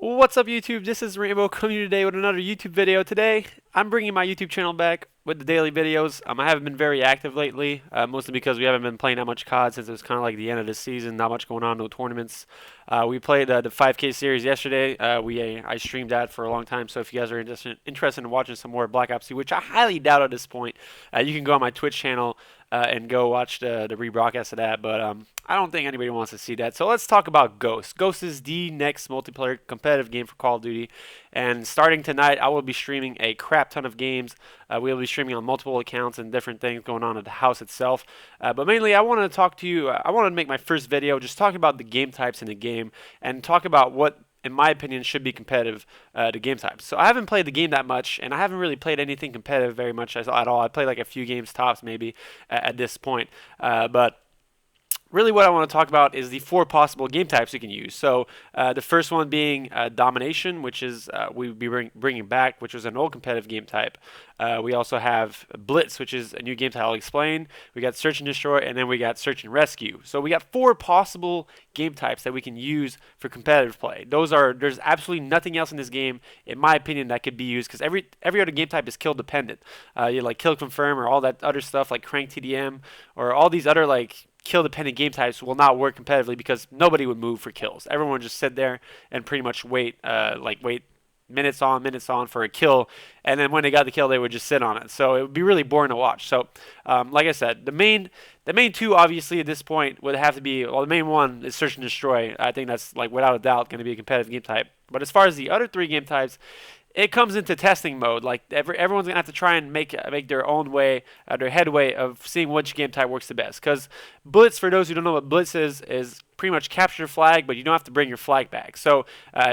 What's up YouTube? This is Rainbow coming to you today with another YouTube video. Today, I'm bringing my YouTube channel back with the daily videos. I haven't been very active lately, mostly because we haven't been playing that much COD since it was kind of like the end of the season. Not much going on, no tournaments. We played the 5K series yesterday. I streamed that for a long time, so if you guys are interested in watching some more Black Ops 2, which I highly doubt at this point, you can go on my Twitch channel and go watch the rebroadcast of that. But I don't think anybody wants to see that. So let's talk about Ghost. Ghost is the next multiplayer competitive game for Call of Duty. And starting tonight, I will be streaming a crap ton of games. We will be streaming on multiple accounts and different things going on at the house itself. But mainly, I want to talk to you. I want to make my first video just talking about the game types in the game and talk about what, in my opinion, should be competitive to game types. So I haven't played the game that much, and I haven't really played anything competitive very much at all. I played like a few games tops maybe at this point. But really what I want to talk about is the four possible game types you can use. So the first one being Domination, which is we would be bringing back, which was an old competitive game type. We also have Blitz, which is a new game type I'll explain. We got Search and Destroy, and then we got Search and Rescue. So we got four possible game types that we can use for competitive play. There's absolutely nothing else in this game, in my opinion, that could be used because every other game type is kill dependent. You like kill confirm or all that other stuff like crank TDM or all these other like kill dependent game types will not work competitively because nobody would move for kills. Everyone would just sit there and pretty much wait minutes on for a kill, and then when they got the kill, they would just sit on it. So it would be really boring to watch. So, like I said, the main two obviously at this point would have to be, well, the main one is Search and Destroy. I think that's like without a doubt going to be a competitive game type. But as far as the other three game types, it comes into testing mode. Like everyone's gonna have to try and make their own way, their headway of seeing which game type works the best. Because Blitz, for those who don't know what Blitz is pretty much capture flag, but you don't have to bring your flag back. So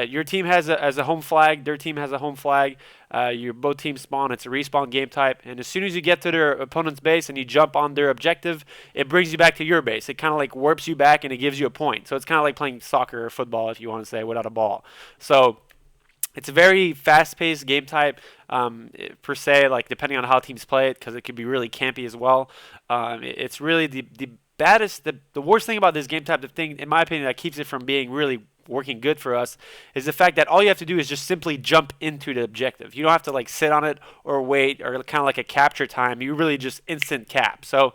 your team has a home flag, their team has a home flag. Your both teams spawn. It's a respawn game type, and as soon as you get to their opponent's base and you jump on their objective, it brings you back to your base. It kind of like warps you back and it gives you a point. So it's kind of like playing soccer or football, if you want to say, without a ball. So it's a very fast-paced game type, per se, like depending on how teams play it, because it could be really campy as well. It's really the baddest, the worst thing about this game type, the thing, in my opinion, that keeps it from being really working good for us, is the fact that all you have to do is just simply jump into the objective. You don't have to like sit on it or wait or kind of like a capture time. You really just instant cap. So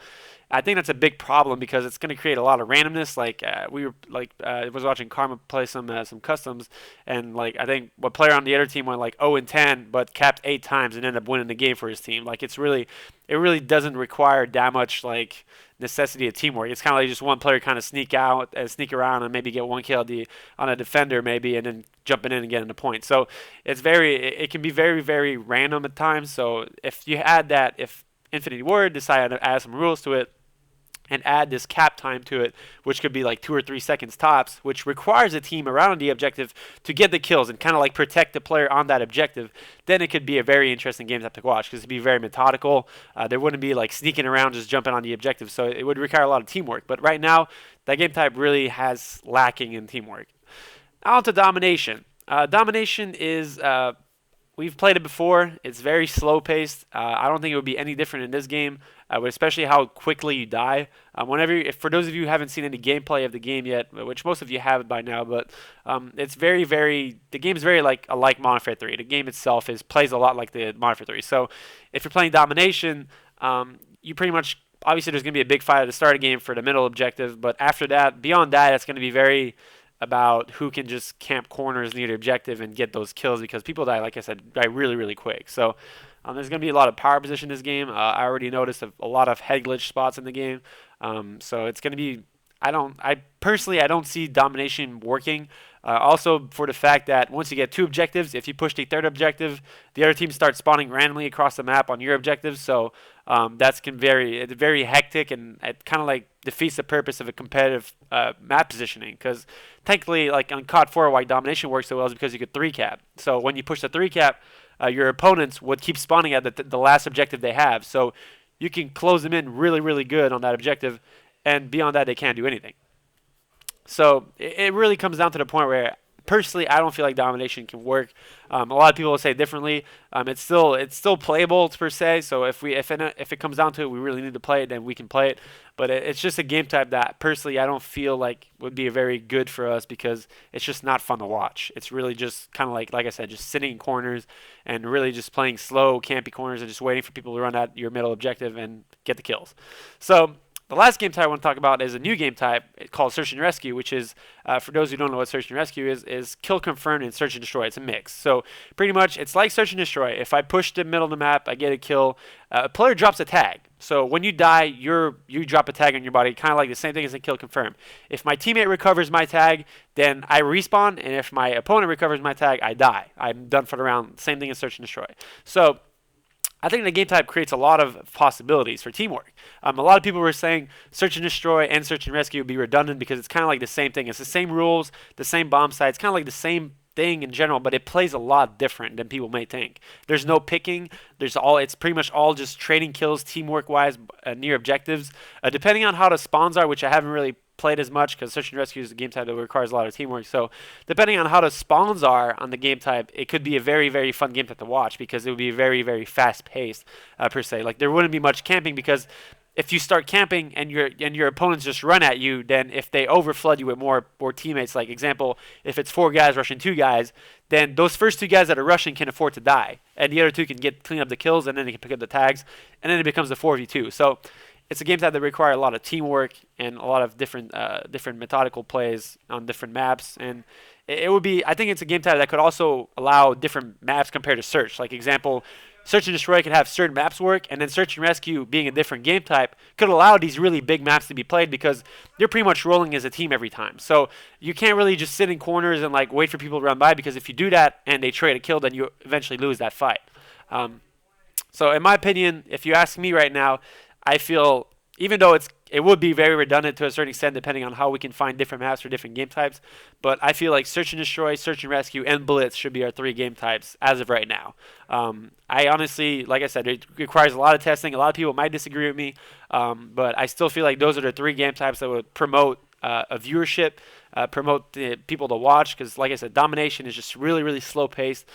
I think that's a big problem because it's going to create a lot of randomness. Like I was watching Karma play some customs, and like I think what player on the other team went like 0 and 10, but capped 8 times and ended up winning the game for his team. Like it really doesn't require that much like necessity of teamwork. It's kind of like just one player kind of sneak out and sneak around and maybe get one kill on a defender maybe, and then jumping in and getting the point. So it can be very very random at times. So if you add that, if Infinity Ward decided to add some rules to it and add this cap time to it, which could be like 2 or 3 seconds tops, which requires a team around the objective to get the kills and kind of like protect the player on that objective, then it could be a very interesting game to have to watch because it'd be very methodical. There wouldn't be like sneaking around just jumping on the objective, so it would require a lot of teamwork. But right now, that game type really has lacking in teamwork. Now on to Domination. Domination is we've played it before. It's very slow paced. I don't think it would be any different in this game, but especially how quickly you die. For those of you who haven't seen any gameplay of the game yet, which most of you have by now, but it's the game is very like Modern Warfare 3. The game itself plays a lot like the Modern Warfare 3. So if you're playing Domination, you pretty much obviously there's going to be a big fight at the start of the game for the middle objective, but after that, beyond that, it's going to be very about who can just camp corners near the objective and get those kills because people die, like I said, die really, really quick. So there's going to be a lot of power position in this game. I already noticed a lot of head glitch spots in the game. So it's going to be, I don't see Domination working. Also, for the fact that once you get 2 objectives, if you push the third objective, the other team starts spawning randomly across the map on your objectives. So it's very hectic, and it kind of like defeats the purpose of a competitive map positioning. Because technically, like on COD 4, why Domination works so well is because you could 3-cap. So when you push the 3-cap, your opponents would keep spawning at the last objective they have. So you can close them in really, really good on that objective, and beyond that, they can't do anything. So it really comes down to the point where Personally, I don't feel like domination can work. A lot of people will say differently. It's still playable per se. So if it comes down to it, we really need to play it, then we can play it. But it's just a game type that personally I don't feel like would be very good for us because it's just not fun to watch. It's really just kind of like I said, just sitting in corners and really just playing slow, campy corners and just waiting for people to run at your middle objective and get the kills. So the last game type I want to talk about is a new game type called Search and Rescue, which is, for those who don't know what Search and Rescue is kill confirmed and Search and Destroy. It's a mix. So pretty much it's like Search and Destroy. If I push the middle of the map, I get a kill. A player drops a tag. So when you die, you drop a tag on your body, kind of like the same thing as a kill confirm. If my teammate recovers my tag, then I respawn, and if my opponent recovers my tag, I die. I'm done for the round. Same thing as Search and Destroy. So I think the game type creates a lot of possibilities for teamwork. A lot of people were saying Search and Destroy and Search and Rescue would be redundant because it's kind of like the same thing. It's the same rules, the same bomb sites, kind of like the same thing in general, but it plays a lot different than people may think. There's no picking. It's pretty much all just trading kills, teamwork-wise, near objectives. Depending on how the spawns are, which I haven't really played as much because Search and Rescue is a game type that requires a lot of teamwork. So depending on how the spawns are on the game type, it could be a very, very fun game type to watch because it would be very, very fast-paced per se. Like there wouldn't be much camping because if you start camping and your opponents just run at you, then if they overflood you with more teammates, like example, if it's 4 guys rushing 2 guys, then those first 2 guys that are rushing can afford to die, and the other 2 can clean up the kills, and then they can pick up the tags, and then it becomes a 4v2. So it's a game type that requires a lot of teamwork and a lot of different methodical plays on different maps, and it would be. I think it's a game type that could also allow different maps compared to Search. Like example, Search and Destroy could have certain maps work, and then Search and Rescue, being a different game type, could allow these really big maps to be played because you're pretty much rolling as a team every time. So you can't really just sit in corners and like wait for people to run by because if you do that and they trade a kill, then you eventually lose that fight. So in my opinion, if you ask me right now, I feel even though it would be very redundant to a certain extent depending on how we can find different maps for different game types, but I feel like Search and Destroy, Search and Rescue, and Blitz should be our 3 game types as of right now. I honestly, like I said, it requires a lot of testing. A lot of people might disagree with me, but I still feel like those are the 3 game types that would promote a viewership, promote the people to watch because, like I said, domination is just really, really slow paced,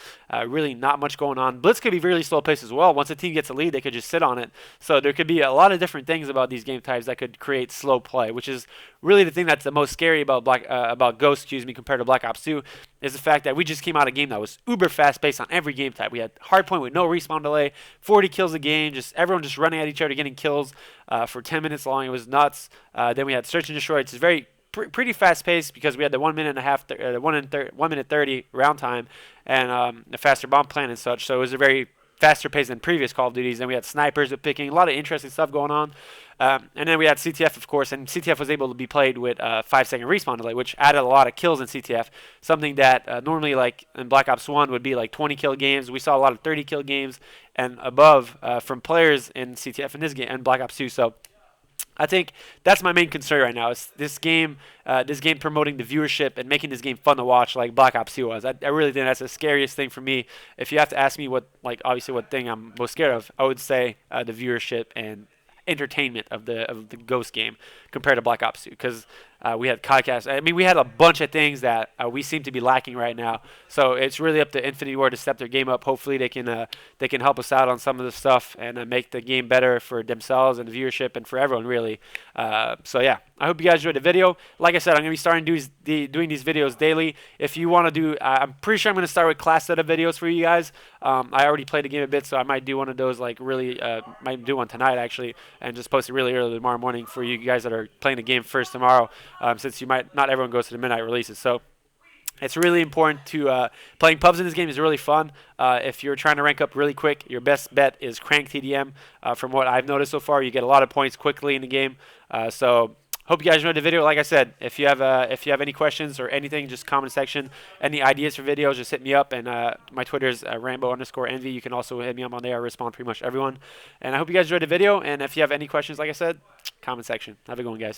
really not much going on. Blitz could be really slow paced as well. Once a team gets a lead, they could just sit on it. So there could be a lot of different things about these game types that could create slow play, which is really the thing that's the most scary about Ghost, compared to Black Ops 2, is the fact that we just came out of a game that was uber fast paced on every game type. We had hardpoint with no respawn delay, 40 kills a game, just everyone just running at each other, getting kills for 10 minutes long. It was nuts. Then we had Search and Destroy. It's very pretty fast paced because we had the 1 minute and a half, 1 minute 30 round time, and a faster bomb plan and such. So it was a very faster pace than previous Call of Duties. Then we had snipers with picking, a lot of interesting stuff going on. And then we had CTF, of course, and CTF was able to be played with 5-second respawn delay, which added a lot of kills in CTF, something that normally, like in Black Ops 1, would be like 20 kill games. We saw a lot of 30 kill games and above from players in CTF in this game and Black Ops 2. So I think that's my main concern right now is this game promoting the viewership and making this game fun to watch like Black Ops 2 was. I really think that's the scariest thing for me. If you have to ask me what thing I'm most scared of, I would say the viewership and entertainment of the Ghost game compared to Black Ops 2 because we had podcasts. I mean, we had a bunch of things that we seem to be lacking right now. So it's really up to Infinity Ward to step their game up. Hopefully they can help us out on some of the stuff and make the game better for themselves and the viewership and for everyone really. So yeah, I hope you guys enjoyed the video. Like I said, I'm gonna be starting doing these videos daily. If you want to do, I'm pretty sure I'm gonna start with class setup videos for you guys. I already played the game a bit, so I might do one of those like really. Might do one tonight actually, and just post it really early tomorrow morning for you guys that are playing the game first tomorrow. Since not everyone goes to the midnight releases. So it's really important to playing pubs in this game is really fun. If you're trying to rank up really quick, your best bet is crank TDM. From what I've noticed so far, you get a lot of points quickly in the game. So hope you guys enjoyed the video. Like I said, if you have any questions or anything, just comment section. Any ideas for videos, just hit me up. And my Twitter is Rambo_Envy. You can also hit me up on there. I respond to pretty much everyone. And I hope you guys enjoyed the video. And if you have any questions, like I said, comment section. Have a good one, guys. Peace.